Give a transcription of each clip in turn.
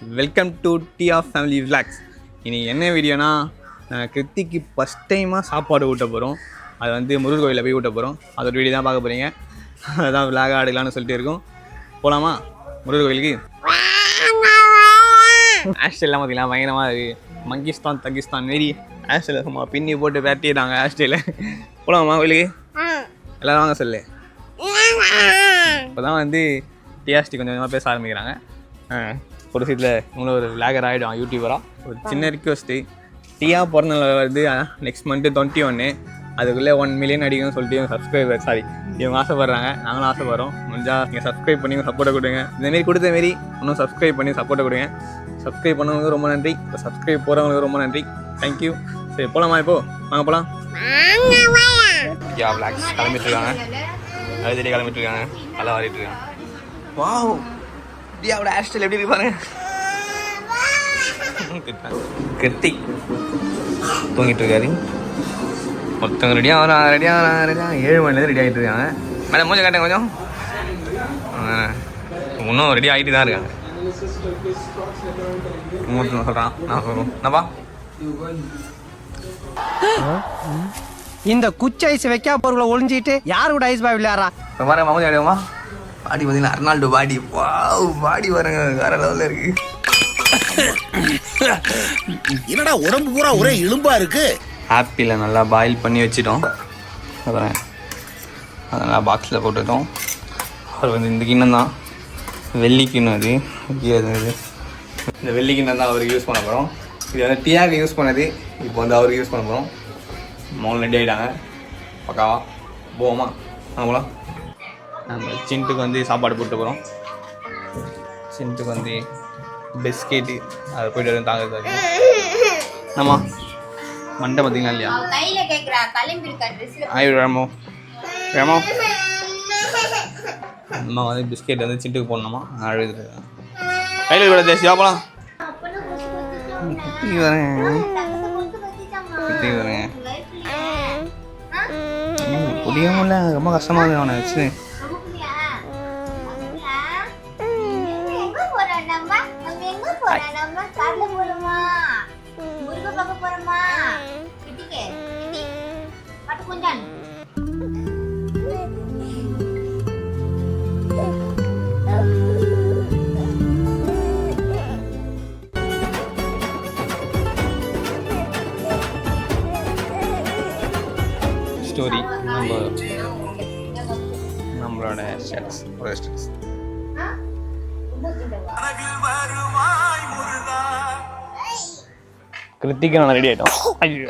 Welcome to T of family vlogs. இனி என்ன வீடியோனா, கிருத்திக்கு first டைமாக சாப்பாடு ஊட்ட போகிறோம். அது வந்து முருகர் கோயிலில் போய் ஊட்ட போகிறோம். அதோட வீடியோ தான் பார்க்க போகிறீங்க. அதுதான் விளாக ஆடலான்னு சொல்லிட்டு இருக்கோம். போகலாமா முருகர் கோயிலுக்கு? ஹேர்ஸ்டைல்லாம் பார்த்தீங்களா பயங்கரமாக இருக்குது. மங்கிஸ்தான் தங்கிஸ்தான் மாரி ஹேர்ஸ்டைலில் சும்மா பின்னி போட்டு பேட்டிட்டாங்க ஹேர்ஸ்டைலில். போகலாமா கோயிலுக்கு? எல்லோரும் வாங்க சொல்லு. இப்போ தான் வந்து டிஆர்ஸ்டி கொஞ்சம் கொஞ்சமாக பேச ஆரம்பிக்கிறாங்க. ஒரு சீட்டில் இவங்களும் ஒரு விளாகர் ஆகிடும், யூடியூபராக. ஒரு சின்ன ரிக்வெஸ்ட்டு, டீயாக பிறந்தநாள் வருது நெக்ஸ்ட் மந்த்து 21. அதுக்குள்ளே 1 மில்லியன் அடிக்கணும்னு சொல்லிட்டு இவங்க இவங்க ஆசைப்பட்றாங்க. நாங்களும் ஆசைப்படுறோம். முடிஞ்சால் நீங்கள் சப்ஸ்கிரைப் பண்ணி சப்போர்ட்டை கொடுங்க. இந்தமாரி கொடுத்த மாரி இன்னும் சப்ஸ்கிரைப் பண்ணி சப்போர்ட்டை கொடுங்க. சப்ஸ்கிரைப் பண்ணவங்களுக்கு ரொம்ப நன்றி, இப்போ சப்ஸ்கிரைப் போகிறவங்களுக்கு ரொம்ப நன்றி. தேங்க்யூ. சரி போகலாமா? இப்போது வாங்க போகலாம். விளாக்ஸ் கிளம்பிட்டுருக்காங்க, அழுதுடி கிளம்பிட்டுருக்காங்க, நல்லா வாரிட்டுருக்காங்க. வாவ், டியாவோட ஹேர் ஸ்டைல் எப்படி இருக்கு பாருங்க. கிருத்திக் தூங்கிட்டு இருக்காரு. ஒருத்தவங்க ரெடியாக வராங்க 7 மணிலேருந்து ரெடி ஆகிட்டு இருக்காங்க. மேடம் மூஞ்ச காட்டுங்க கொஞ்சம். இன்னும் ரெடி ஆகிட்டு தான் இருக்காங்க. சொல்கிறான் நான் சொல்லுவோம் என்னப்பா. இந்த குச்சி ஐஸ் வைக்கா பொருளை ஒளிஞ்சிட்டு யாரு கூட ஐஸ் பாய் விளையாடுறா? பாருங்க மாமதி ஆடுவோமா? பாடி பார்த்தீங்கன்னா அர்னால்டோ பாடி. வாவ், பாடி பாருங்க வேற லெவலில் இருக்கு. என்னடா உடம்பு பூரா ஒரே எலும்பா இருக்கு. ஆப்பிளை நல்லா பாயில் பண்ணி வச்சுட்டோம். அப்புறம் அதெல்லாம் பாக்ஸில் போட்டுட்டோம். அவர் வந்து இந்த கிண்ணம் தான் வெள்ளி கிண்ணம். அது இந்த வெள்ளி கிண்ணம் தான் அவருக்கு யூஸ் பண்ண போகிறோம். இது வந்து டீயாக யூஸ் பண்ணது, இப்போ வந்து அவருக்கு யூஸ் பண்ண போகிறோம். 3 ரெடி ஆகிட்டாங்க பக்காவா. போவோமா? போகலாம். நம்ம சின்ட்டுக்கு வந்து சாப்பாடு போட்டு போகிறோம். சின்ட்டுக்கு வந்து பிஸ்கெட்டு அதை போய்ட்டு வரும் தாங்க. ஆமா மண்டை பார்த்தீங்களா இல்லையா? ஆயிரமோ வேமோ அம்மா வந்து பிஸ்கெட் வந்து சின்ட்டுக்கு போடணுமா? அழுது கையில் கூட தேசியா போகலாம். வரேன் புரியல, ரொம்ப கஷ்டமாக இருக்குது அவனை வச்சு. ஸ்டோரி நம்மளோட ஸ்டேட்டஸ், ஒரு ஸ்டேட்டஸ். கிருத்திக்கு நான் ரெடி ஆகிட்டோம். ஐயோ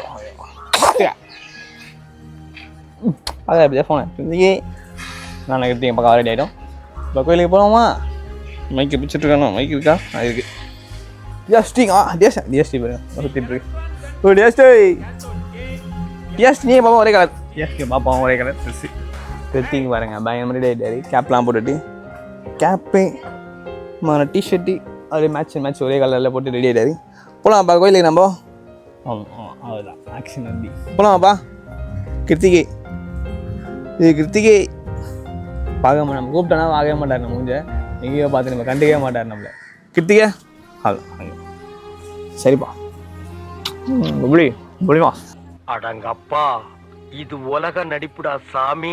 அதான் எப்படியா ஃபோனு கிருத்திகே நான் கிருத்திகை பக்கம் ரெடி ஆகிட்டோம். இப்போ கோயிலுக்கு போகலாமா? மைக்கு பிடிச்சிட்ருக்கானோ? மைக் இருக்கா? அது இருக்குது. டிஎஸ்டி பாருங்க சுற்றிட்டு இருக்கு. ஓ டிஎஸ்டி நீ பாப்பா ஒரே கலர். டிஎஸ்டி பாப்பா ஒரே கலர் ட்ரெஸ்ஸு. கிருத்திக்கு பாருங்கள் பயங்கர ரெடி ஆகிட்டாரு. கேப்லாம் போட்டுட்டு கேப்பு டிஷர்ட்டு அது மேட்ச் ஒரே கலரில் போட்டு ரெடி ஆகிட்டாரு. போகலாம்ப்பா கோயிலுக்கு நம்ம. அவ்வளோதான் ஆக்ஷன் வந்து போகலாமாப்பா. கிருத்திகை இது கிருத்திகை பார்க்க மாட்டோம். நம்ம கூப்பிட்டோன்னா வாங்கவே மாட்டார். நம்ம மூஞ்ச எங்கேயோ பார்த்து நம்ம கண்டுக்கவே மாட்டார் நம்மளை. கிருத்திகை அவ்வளோ சரிப்பா. எப்படிமா? அடங்கப்பா, இது உலக நடிப்புடா சாமி.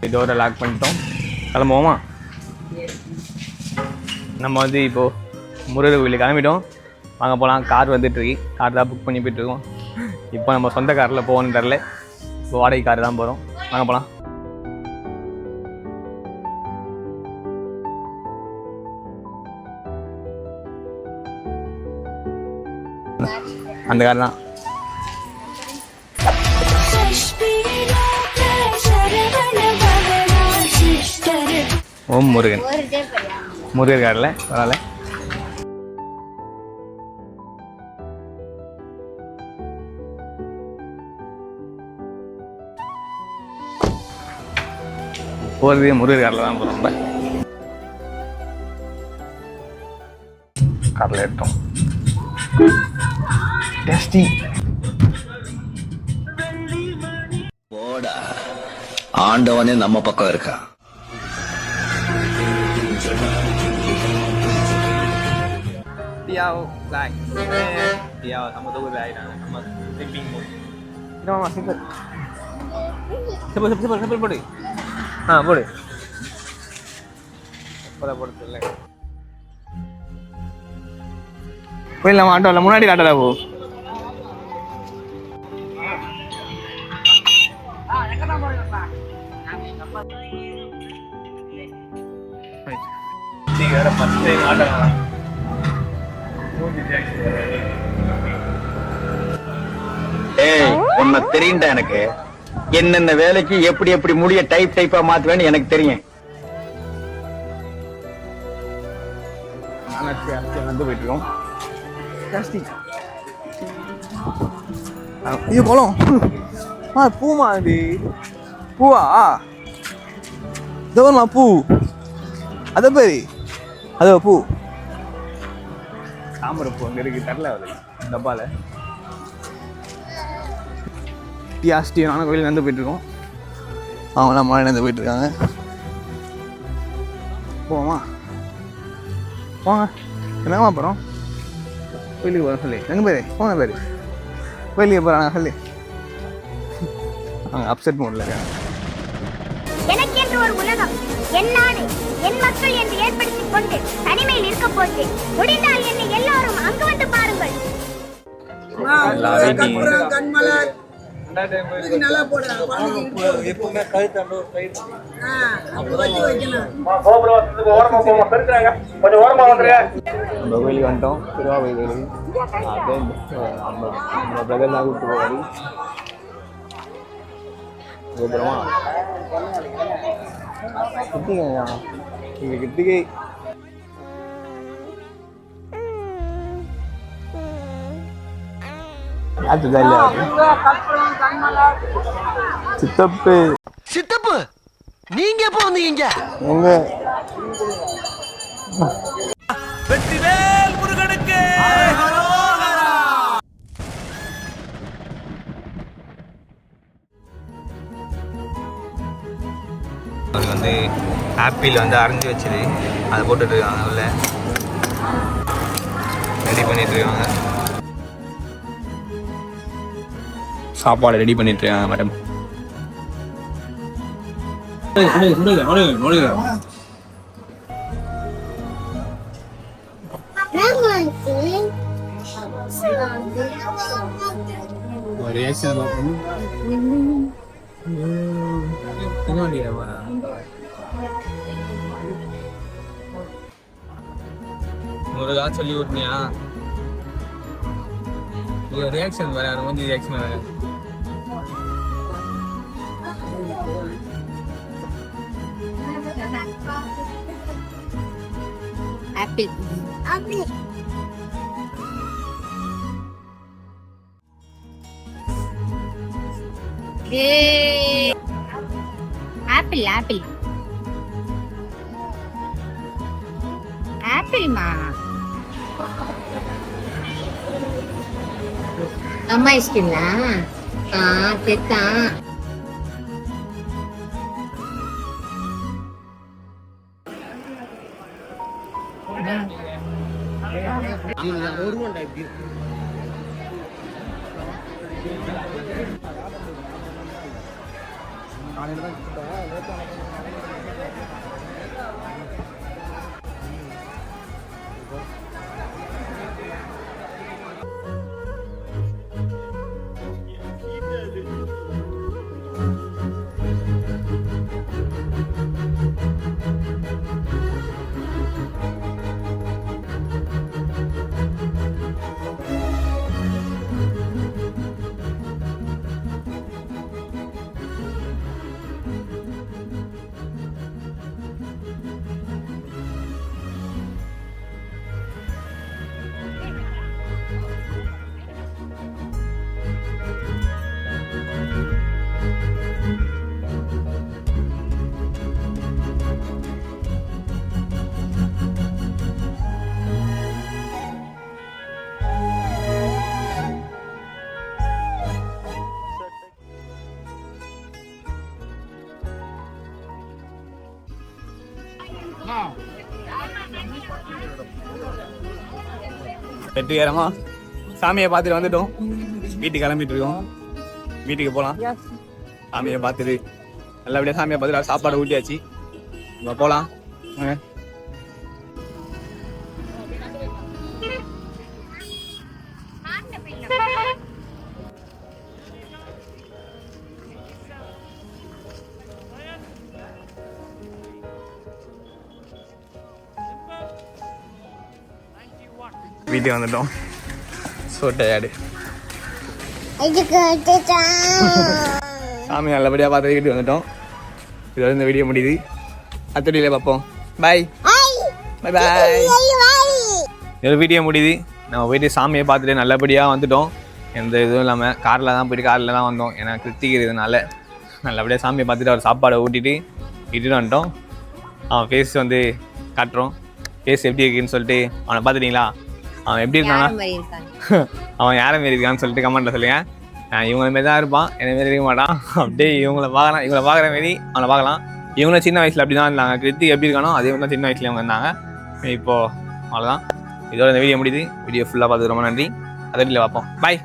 இதோட லாக் பண்ணிட்டோம். கிளம்புவோமா? நம்ம வந்து இப்போது முருகர் கோயிலுக்கு கிளம்பிட்டோம். வாங்க போகலாம். கார் வந்துட்டுருக்கு. கார் தான் புக் பண்ணி போய்ட்டுருக்கோம். இப்போ நம்ம சொந்த காரில் போகணுன்னு தெரில. இப்போ வாடகை கார் தான் போகிறோம். வாங்க போகலாம். அந்த கார் தான். ஓம் முருகன். முருகர் காரில் பரவாயில்ல. போகிறது முருகர் காரில் தான் போகிறோம். நம்ம காரில் எடுத்தோம். டேஸ்டி போடா, ஆண்டவனே நம்ம பக்கம் இருக்கா. Piao lại Piao sama tu lại dah sama sleeping mode. Kita mama simple. Simple போடு. போடு. போடுறதில்ல. போயிடலாம் ஆட்டோல முன்னாடி ஆட்டோல போ. உன்னை தெரியும்டா எனக்கு என்னென்ன வேலைக்கு எப்படி எப்படி முடிய டைப்பா மாத்துவேன்னு எனக்கு தெரியும். வந்து போயிட்டு இருக்கோம். ஐயோ போலாம். பூமா அது பூவா இதோமா பூ அத பேரு அதோ பூ தாமரை பூ அங்க இருக்கு தரல டப்பால. டிஆஸ்டி நானும் கோயிலுக்கு வந்து போயிட்டு இருக்கோம். அவங்களாம் மழை நடந்து போயிட்டு இருக்காங்க. போவோமா போங்க. என்னமா அப்புறம் கோயிலுக்கு போகிறோம் சொல்லி எங்கே பேர் போன பேர் கோயிலுக்கு போகிறாங்க சொல்லி அவங்க அப்செட் மூடில் இருக்காங்க. எனக்கு என்று ஒரு உலகம், என் நாடு, என் மக்கள் என்று ஏற்படுத்திக் கொண்டு தனிமையில் இருக்க போது முடிந்தால் என்னை எல்லாரும் அங்கு வந்து பாருங்கள். நம்ம கோயிலுக்கு வந்துட்டோம். திருவாபுரி கோயிலுக்கு அப்படியே நம்ம பிரதர் தான் கூப்பிட்டு போவாரு. அப்புறமா கிட்டிகையா இங்கே கிட்டிகை சித்தப்பு சித்தப்பு நீங்க எப்போ வந்தீங்க? எங்க வெற்றிவேல் முருகனுக்கு வந்து ஆப்பிள் வந்து அரைஞ்சி வச்சுது அதை போட்டுட்டு இருக்காங்க. உள்ள ரெடி பண்ணிட்டு இருக்காங்க. சாப்பாடு ரெடி பண்ணிட்டு இருக்காங்க மேடம். முருகா சொல்லி விட்டுனியா ரியாக்ஷன் வேற வந்து ரியாக்ஷன் வேற. ஆப்பிள் ஆப்பிள் ஆப்பிள் ஆப்பிள் ஆப்பிள்மா அம்மா இஷ்டங்களா? செத்தா வெற்றிகரமாக சாமியை பார்த்துட்டு வந்துட்டோம். வீட்டுக்கு கிளம்பிட்டு இருக்கோம். வீட்டுக்கு போகலாம். சாமியை பார்த்துட்டு நல்லபடியாக சாமியை பார்த்துட்டு சாப்பாடு ஊட்டியாச்சு. நம்ம போகலாம். வீட்டுக்கு வந்துட்டோம். So tired. சாமி நல்லபடியாக பார்த்து வீட்டுக்கு வந்துட்டோம். இதோட இந்த வீடியோ முடியுது. அடுத்த வீடியோவில் பார்ப்போம். பாய் பாய் பாய். இதோட வீடியோ முடியுது. நம்ம போயிட்டு சாமியை பார்த்துட்டு நல்லபடியாக வந்துட்டோம். எந்த இதுவும் இல்லாமல் காரில் தான் போயிட்டு காரில் தான் வந்தோம். ஏன்னா கிருத்திக்கிறதுனால நல்லபடியாக சாமியை பார்த்துட்டு அவர் சாப்பாடை ஊட்டிட்டு இட்டுட்டு வந்துட்டோம். அவன் ஃபேஸ் வந்து காட்டுறோம். ஃபேஸ் எப்படி இருக்குன்னு சொல்லிட்டு அவனை பார்த்துட்டிங்களா? அவன் எப்படி இருக்கானா? அவன் யாரை மாரி இருக்கான்னு சொல்லிட்டு கமெண்ட்டில் சொல்லுங்க. இவங்கள மாரி தான் இருப்பான், என்ன மாரி இருக்க மாட்டான். அப்படியே இவங்களை பார்க்கலாம். இவங்களை பார்க்குற மாரி அவனை பார்க்கலாம். இவங்களும் சின்ன வயசில் அப்படி தான் இருந்தாங்க. கிருத்திக் எப்படி இருக்கானோ அதே மாதிரி தான் சின்ன வயசுல அவங்க இருந்தாங்க. இப்போது அவ்வளோதான். இதோட இந்த வீடியோ முடியுது. வீடியோ ஃபுல்லாக பார்த்து ரொம்ப நன்றி. அதை வீட்டில் பார்ப்போம். பாய்.